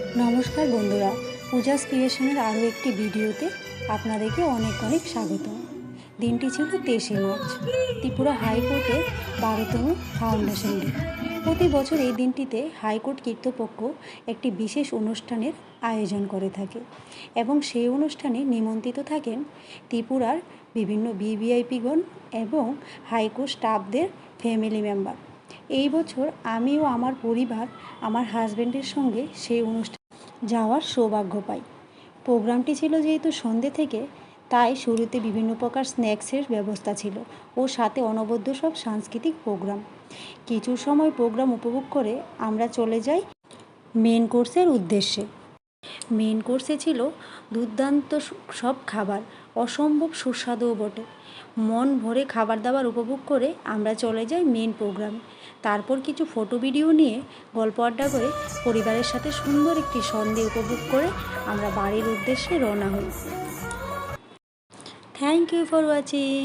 নমস্কার বন্ধুরা, পূজাস ক্রিয়েশনের আরও একটি ভিডিওতে আপনাদেরকে অনেক অনেক স্বাগত। দিনটি ছিল 23শে মার্চ, ত্রিপুরা হাইকোর্টের 12তম ফাউন্ডেশন ডে। প্রতি বছর এই দিনটিতে হাইকোর্ট কর্তৃপক্ষ একটি বিশেষ অনুষ্ঠানের আয়োজন করে থাকে এবং সেই অনুষ্ঠানে নিমন্ত্রিত থাকেন ত্রিপুরার বিভিন্ন ভিভিআইপিগণ এবং হাইকোর্ট স্টাফদের ফ্যামিলি মেম্বার। এই বছর আমি ও আমার পরিবার আমার হাজব্যান্ডের সঙ্গে সেই অনুষ্ঠানে যাওয়ার সৌভাগ্য পাই। প্রোগ্রামটি ছিল যেহেতু সন্ধ্যে থেকে, তাই শুরুতে বিভিন্ন প্রকার স্ন্যাক্সের ব্যবস্থা ছিল ও সাথে অনবদ্য সব সাংস্কৃতিক প্রোগ্রাম। কিছু সময় প্রোগ্রাম উপভোগ করে আমরা চলে যাই মেন কোর্সের উদ্দেশ্যে। মেন কোর্সে ছিল দুর্দান্ত সব খাবার, অসম্ভব সুস্বাদুও বটে। মন ভরে খাবার দাবার উপভোগ করে আমরা চলে যাই মেন প্রোগ্রামে। তারপর কিছু ফটো ভিডিও নিয়ে গল্প আড্ডা করে পরিবারের সাথে সুন্দর একটি সন্ধে উপভোগ করে আমরা বাড়ির উদ্দেশ্যে রওনা হই। Thank you for watching.